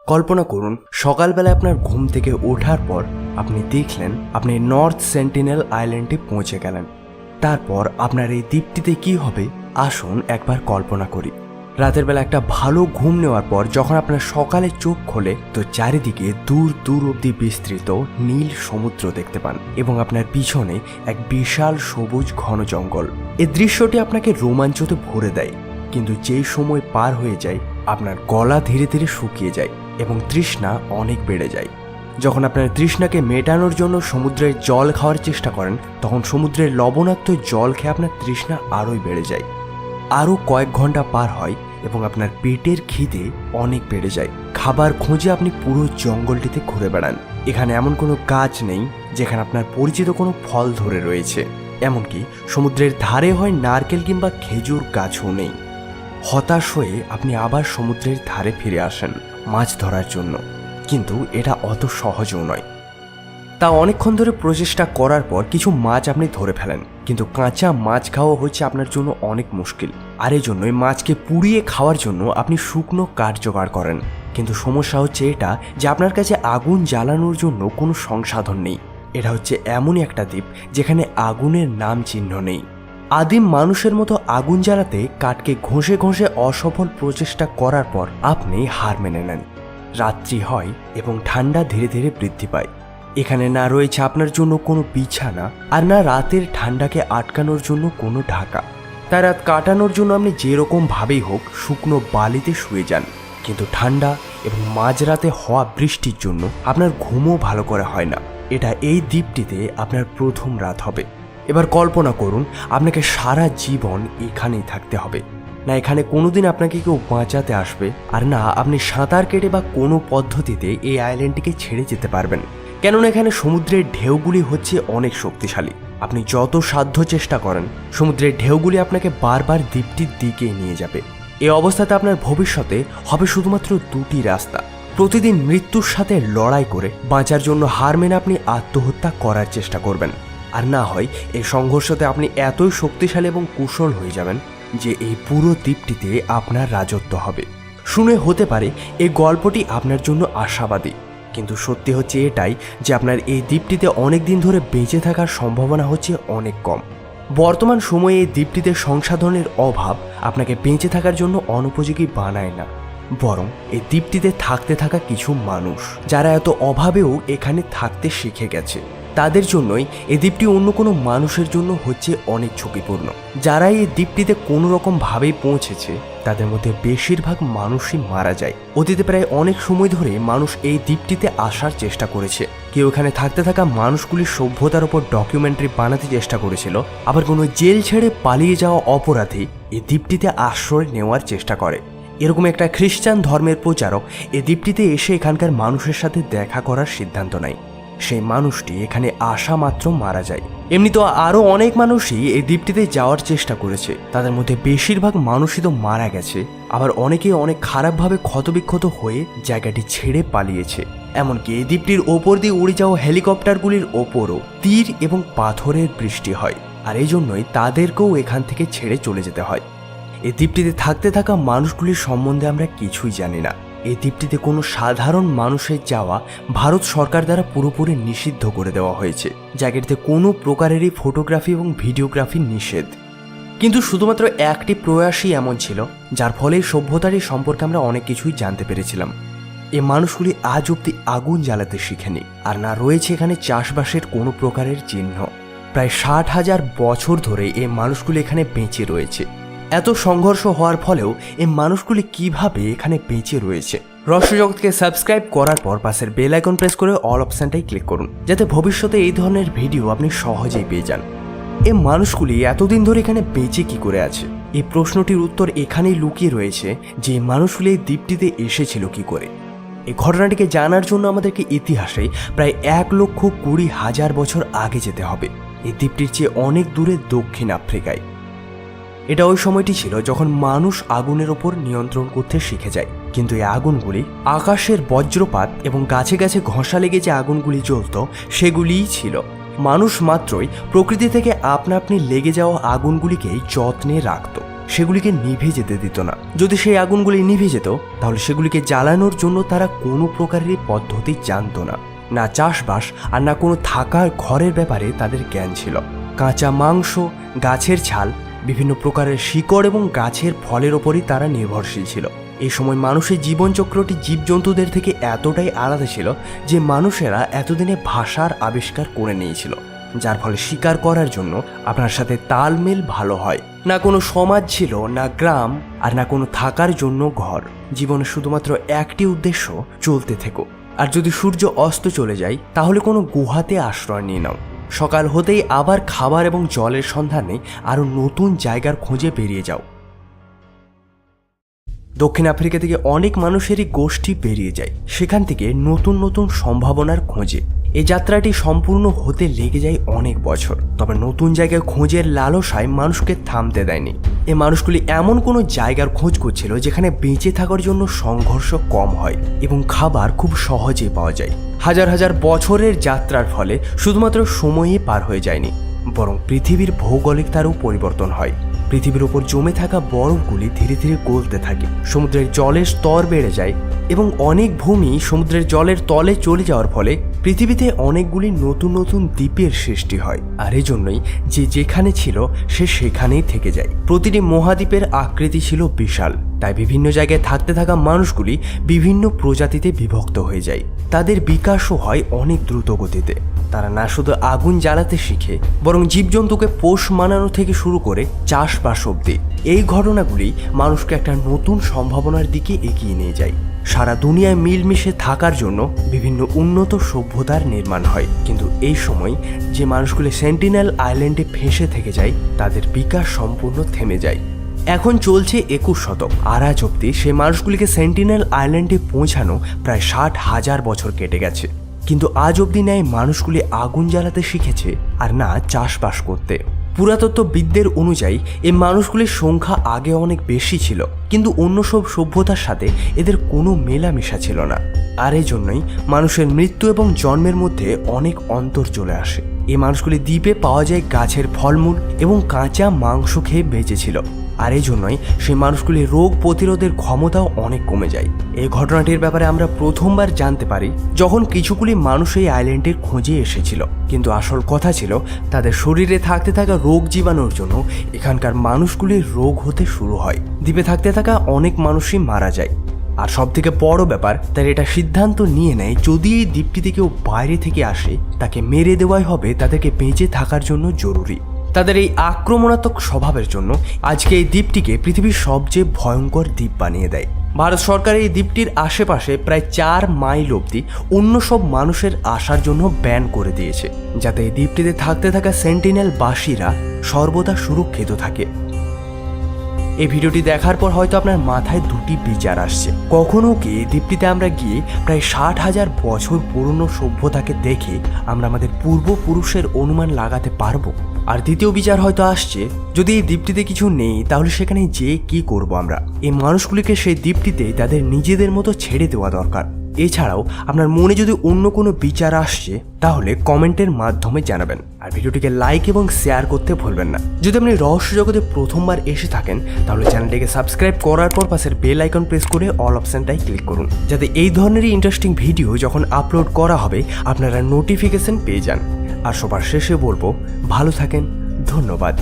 কল্পনা করুন সকালবেলা আপনার ঘুম থেকে ওঠার পর আপনি দেখলেন আপনি নর্থ সেন্টিনেল আইল্যান্ডে পৌঁছে গেলেন। তারপর আপনার এই দ্বীপটিতে কি হবে আসুন একবার কল্পনা করি। রাতের বেলা একটা ভালো ঘুম নেওয়ার পর যখন আপনার সকালে চোখ খোলে তো চারিদিকে দূর দূর অবধি বিস্তৃত নীল সমুদ্র দেখতে পান এবং আপনার পিছনে এক বিশাল সবুজ ঘন জঙ্গল। এই দৃশ্যটি আপনাকে রোমাঞ্চতে ভরে দেয়, কিন্তু যেই সময় পার হয়ে যায় আপনার গলা ধীরে ধীরে শুকিয়ে যায় এবং তৃষ্ণা অনেক বেড়ে যায়। যখন আপনার তৃষ্ণাকে মেটানোর জন্য সমুদ্রের জল খাওয়ার চেষ্টা করেন তখন সমুদ্রের লবণাক্ত জল খেয়ে আপনার তৃষ্ণা আরোই বেড়ে যায়। আরও কয়েক ঘন্টা পার হয় এবং আপনার পেটের খিদে অনেক বেড়ে যায়। খাবার খোঁজে আপনি পুরো জঙ্গলটিতে ঘুরে বেড়ান। এখানে এমন কোনো গাছ নেই যেখানে আপনার পরিচিত কোনো ফল ধরে রয়েছে, এমনকি সমুদ্রের ধারে হয় নারকেল কিংবা খেজুর গাছও নেই। হতাশ হয়ে আপনি আবার সমুদ্রের ধারে ফিরে আসেন মাছ ধরার জন্য, কিন্তু এটা অত সহজও নয়। তা অনেকক্ষণ ধরে প্রচেষ্টা করার পর কিছু মাছ আপনি ধরে ফেলেন, কিন্তু কাঁচা মাছ খাওয়া হচ্ছে আপনার জন্য অনেক মুশকিল। আর এই জন্যই মাছকে পুড়িয়ে খাওয়ার জন্য আপনি শুকনো কাঠ জোগাড় করেন। কিন্তু সমস্যা হচ্ছে এটা যে আপনার কাছে আগুন জ্বালানোর জন্য কোনো সংসাধন নেই। এটা হচ্ছে এমনই একটা দ্বীপ যেখানে আগুনের নাম চিহ্ন নেই। আদিম মানুষের মতো আগুন জ্বালাতে কাঠকে ঘষে ঘষে অসফল প্রচেষ্টা করার পর আপনি হার মেনে নেন। রাত্রি হয় এবং ঠান্ডা ধীরে ধীরে বৃদ্ধি পায়। এখানে না রয়েছে আপনার জন্য কোনো বিছানা আর না রাতের ঠান্ডাকে আটকানোর জন্য কোনো ঢাকা। তাই রাত কাটানোর জন্য আপনি যেরকম ভাবেই হোক শুকনো বালিতে শুয়ে যান, কিন্তু ঠান্ডা এবং মাঝরাতে হওয়া বৃষ্টির জন্য আপনার ঘুমও ভালো করে হয় না। এটা এই দ্বীপটিতে আপনার প্রথম রাত হবে। এবার কল্পনা করুন আপনাকে সারা জীবন এখানেই থাকতে হবে। না এখানে কোনোদিন আপনাকে কেউ বাঁচাতে আসবে, আর না আপনি সাঁতার কেটে বা কোনো পদ্ধতিতে এই আইল্যান্ডটিকে ছেড়ে যেতে পারবেন। কেননা এখানে সমুদ্রের ঢেউগুলি হচ্ছে অনেক শক্তিশালী। আপনি যত সাধ্য চেষ্টা করেন সমুদ্রের ঢেউগুলি আপনাকে বারবার দ্বীপটির দিকে নিয়ে যাবে। এই অবস্থাতে আপনার ভবিষ্যতে হবে শুধুমাত্র দুটি রাস্তা। প্রতিদিন মৃত্যুর সাথে লড়াই করে বাঁচার জন্য হার মেনে আপনি আত্মহত্যা করার চেষ্টা করবেন, আর না হয় এই সংঘর্ষতে আপনি এতই শক্তিশালী এবং কুশল হয়ে যাবেন যে এই পুরো দ্বীপটিতে আপনার রাজত্ব হবে। শুনে হতে পারে এই গল্পটি আপনার জন্য আশাবাদী, কিন্তু সত্যি হচ্ছে এটাই যে আপনার এই দ্বীপটিতে অনেক দিন ধরে বেঁচে থাকার সম্ভাবনা হচ্ছে অনেক কম। বর্তমান সময়ে এই দ্বীপটিতে সংসাধনের অভাব আপনাকে বেঁচে থাকার জন্য অনুপযোগী বানায় না, বরং এই দ্বীপটিতে থাকতে থাকা কিছু মানুষ যারা এত অভাবেও এখানে থাকতে শিখে গেছে। তাদের জন্যই এই দ্বীপটি অন্য কোনো মানুষের জন্য হচ্ছে অনেক ঝুঁকিপূর্ণ। যারা এই দ্বীপটিতে কোনো রকম ভাবেই পৌঁছেছে তাদের মধ্যে বেশিরভাগ মানুষই মারা যায়। অতীতে প্রায় অনেক সময় ধরে মানুষ এই দ্বীপটিতে আসার চেষ্টা করেছে। কেউ এখানে থাকতে থাকা মানুষগুলির সভ্যতার উপর ডকুমেন্টারি বানাতে চেষ্টা করেছিল, আবার কোনো জেল ছেড়ে পালিয়ে যাওয়া অপরাধী এই দ্বীপটিতে আশ্রয় নেওয়ার চেষ্টা করে। এরকম একটা খ্রিস্টান ধর্মের প্রচারক এই দ্বীপটিতে এসে এখানকার মানুষের সাথে দেখা করার সিদ্ধান্ত নেয়। সেই মানুষটি এখানে আসা মাত্র মারা যায়। এমনি তো আরও অনেক মানুষই এই দ্বীপটিতে যাওয়ার চেষ্টা করেছে, তাদের মধ্যে বেশিরভাগ মানুষই তো মারা গেছে, আবার অনেকেই অনেক খারাপভাবে ক্ষতবিক্ষত হয়ে জায়গাটি ছেড়ে পালিয়েছে। এমনকি এই দ্বীপটির ওপর দিয়ে উড়ে যাওয়া হেলিকপ্টারগুলির ওপরও তীর এবং পাথরের বৃষ্টি হয়, আর এই জন্যই তাদেরকেও এখান থেকে ছেড়ে চলে যেতে হয়। এই দ্বীপটিতে থাকতে থাকা মানুষগুলির সম্বন্ধে আমরা কিছুই জানি না। এই দ্বীপটিতে কোনো সাধারণ মানুষের যাওয়া ভারত সরকার দ্বারা পুরোপুরি নিষিদ্ধ করে দেওয়া হয়েছে। জায়গাটিতে কোনো প্রকারেরই ফটোগ্রাফি এবং ভিডিওগ্রাফি নিষেধ। কিন্তু শুধুমাত্র একটি প্রয়াসই এমন ছিল যার ফলে সভ্যতারই সম্পর্কে আমরা অনেক কিছুই জানতে পেরেছিলাম। এই মানুষগুলি আজ অব্দি আগুন জ্বালাতে শিখেনি, আর না রয়েছে এখানে চাষবাসের কোনো প্রকারের চিহ্ন। প্রায় 60,000 বছর ধরে এই মানুষগুলি এখানে বেঁচে রয়েছে। এত সংঘর্ষ হওয়ার ফলেও এই মানুষগুলি কিভাবে এখানে বেঁচে রয়েছে? রহস্যজগৎকে সাবস্ক্রাইব করার পর পাশের বেল আইকন প্রেস করে অল অপশনটাই ক্লিক করুন, যাতে ভবিষ্যতে এই ধরনের ভিডিও আপনি সহজেই পেয়ে যান। এই মানুষগুলি এতদিন ধরে এখানে বেঁচে কি করে আছে? এই প্রশ্নটির উত্তর এখানেই লুকিয়ে রয়েছে যে মানুষগুলি এই দ্বীপটিতে এসেছিল কি করে। এই ঘটনাটিকে জানার জন্য আমাদেরকে ইতিহাসে প্রায় 1,20,000 বছর আগে যেতে হবে, এই দ্বীপটির চেয়ে অনেক দূরে দক্ষিণ আফ্রিকায়। এটা ওই সময়টি ছিল যখন মানুষ আগুনের ওপর নিয়ন্ত্রণ করতে শিখে যায়, কিন্তু এই আগুনগুলি আকাশের বজ্রপাত এবং গাছে গাছে ঘষা লেগে যে আগুনগুলি জ্বলত সেগুলিই ছিল। মানুষ মাত্রই প্রকৃতি থেকে আপনা আপনি লেগে যাওয়া আগুনগুলিকেই যত্নে রাখত। সেগুলিকে নিভে যেতে দিত না। যদি সেই আগুনগুলি নিভে যেত তাহলে সেগুলিকে জ্বালানোর জন্য তারা কোনো প্রকারেরই পদ্ধতি জানত না। না চাষবাস আর না কোনো থাকার ঘরের ব্যাপারে তাদের জ্ঞান ছিল। কাঁচা মাংস, গাছের ছাল, বিভিন্ন প্রকারের শিকড় এবং গাছের ফলের ওপরই তারা নির্ভরশীল ছিল। এই সময় মানুষের জীবনচক্রটি জীবজন্তুদের থেকে এতটাই আলাদা ছিল যে মানুষেরা এতদিনে ভাষার আবিষ্কার করে নিয়েছিল, যার ফলে শিকার করার জন্য আপনার সাথে তালমেল ভালো হয়। না কোনো সমাজ ছিল, না গ্রাম, আর না কোনো থাকার জন্য ঘর। জীবনে শুধুমাত্র একটি উদ্দেশ্য, চলতে থেকো। আর যদি সূর্য অস্ত চলে যায় তাহলে কোনো গুহাতে আশ্রয় নিয়ে নাও। সকাল হতেই আবার খাবার এবং জলের সন্ধানে আরও নতুন জায়গার খোঁজে বেরিয়ে যাও। দক্ষিণ আফ্রিকা থেকে অনেক মানুষেরই গোষ্ঠী বেরিয়ে যায় সেখান থেকে নতুন নতুন সম্ভাবনার খোঁজে। এই যাত্রাটি সম্পূর্ণ হতে লেগে যায় অনেক বছর। তবে নতুন জায়গায় খোঁজের লালসায় মানুষকে থামতে দেয়নি। এই মানুষগুলি এমন কোনো জায়গার খোঁজ করছিল যেখানে বেঁচে থাকার জন্য সংঘর্ষ কম হয় এবং খাবার খুব সহজে পাওয়া যায়। হাজার হাজার বছরের যাত্রার ফলে শুধুমাত্র সময়ই পার হয়ে যায়নি, বরং পৃথিবীর ভৌগোলিকতারও পরিবর্তন হয়। পৃথিবীর ওপর জমে থাকা বরফগুলি ধীরে ধীরে গলতে থাকে, সমুদ্রের জলের স্তর বেড়ে যায় এবং অনেক ভূমি সমুদ্রের জলের তলে চলে যাওয়ার ফলে পৃথিবীতে অনেকগুলি নতুন নতুন দ্বীপের সৃষ্টি হয়। আর এজন্যই যে যেখানে ছিল সে সেখানেই থেকে যায়। প্রতিটি মহাদ্বীপের আকৃতি ছিল বিশাল, তাই বিভিন্ন জায়গায় থাকতে থাকা মানুষগুলি বিভিন্ন প্রজাতিতে বিভক্ত হয়ে যায়। তাদের বিকাশও হয় অনেক দ্রুত গতিতে। তারা না শুধু আগুন জ্বালাতে শিখে, বরং জীবজন্তুকে পোষ মানানো থেকে শুরু করে চাষবাস অবধি। এই ঘটনাগুলি মানুষকে একটা নতুন সম্ভাবনার দিকে এগিয়ে নিয়ে যায়। সারা দুনিয়ায় মিলমিশে থাকার জন্য বিভিন্ন উন্নত সভ্যতার নির্মাণ হয়। কিন্তু এই সময় যে মানুষগুলি সেন্টিনেল আইল্যান্ডে ফেঁসে থেকে যায় তাদের বিকাশ সম্পূর্ণ থেমে যায়। এখন চলছে 21 শতক, আর আজ অব্দি সেই মানুষগুলিকে সেন্টিনেল আইল্যান্ডে পৌঁছানো প্রায় 60,000 বছর কেটে গেছে। কিন্তু আজ অব্দি ন্যায় মানুষগুলি আগুন জ্বালাতে শিখেছে আর না চাষবাস করতে। পুরাতত্ত্ববিদদের অনুযায়ী এই মানুষগুলির সংখ্যা আগে অনেক বেশি ছিল, কিন্তু অন্য সব সভ্যতার সাথে এদের কোনো মেলামেশা ছিল না। আর এই জন্যই মানুষের মৃত্যু এবং জন্মের মধ্যে অনেক অন্তর চলে আসে। এই মানুষগুলি দ্বীপে পাওয়া যায় গাছের ফলমূল এবং কাঁচা মাংস খেয়ে বেঁচেছিল। আর এই জন্যই সেই মানুষগুলির রোগ প্রতিরোধের ক্ষমতাও অনেক কমে যায়। এই ঘটনাটির ব্যাপারে আমরা প্রথমবার জানতে পারি যখন কিছুগুলি মানুষ এই আইল্যান্ডের খোঁজে এসেছিল। কিন্তু আসল কথা ছিল তাদের শরীরে থাকতে থাকা রোগ জীবাণুর জন্য এখানকার মানুষগুলির রোগ হতে শুরু হয়। দ্বীপে থাকতে থাকা অনেক মানুষই মারা যায়। আর সব থেকে বড় ব্যাপার, তারা এটা সিদ্ধান্ত নিয়ে নেয় যদি এই দ্বীপটিতে কেউ বাইরে থেকে আসে তাকে মেরে দেওয়াই হবে তাদেরকে বেঁচে থাকার জন্য জরুরি। তাদের এই আক্রমণাত্মক স্বভাবের জন্য আজকে এই দ্বীপটিকে পৃথিবীর সবচেয়ে ভয়ঙ্কর দ্বীপ বানিয়ে দেয়। ভারত সরকার এই দ্বীপটির আশেপাশে প্রায় 4 মাইল অবধি অন্য সব মানুষের আসার জন্য ব্যান করে দিয়েছে, যাতে এই দ্বীপটিতে থাকতে থাকা সেন্টিনেল বাসীরা সর্বদা সুরক্ষিত থাকে। এই ভিডিওটি দেখার পর হয়তো আপনার মাথায় দুটি বিচার আসছে। কখনো কি দ্বীপটিতে আমরা গিয়ে প্রায় 60,000 বছর পুরনো সভ্যতাকে দেখে আমরা আমাদের পূর্বপুরুষের অনুমান লাগাতে পারবো? আর দ্বিতীয় বিচার হয়তো আসছে, যদি এই দ্বীপটিতে কিছু নেই তাহলে সেখানে যেয়ে কি করব আমরা? এই মানুষগুলিকে সেই দ্বীপটিতে তাদের নিজেদের মতো ছেড়ে দেওয়া দরকার। এছাড়াও আপনার মনে যদি অন্য কোনো বিচার আসছে তাহলে কমেন্টের মাধ্যমে জানাবেন। আর ভিডিওটিকে লাইক এবং শেয়ার করতে ভুলবেন না। যদি আপনি রহস্য জগতে প্রথমবার এসে থাকেন তাহলে চ্যানেলটিকে সাবস্ক্রাইব করার পর পাশের বেল আইকন প্রেস করে অল অপশনটাই ক্লিক করুন, যাতে এই ধরনেরই ইন্টারেস্টিং ভিডিও যখন আপলোড করা হবে আপনারা নোটিফিকেশন পেয়ে যান। আর সবার শেষে বলবো, ভালো থাকেন, ধন্যবাদ।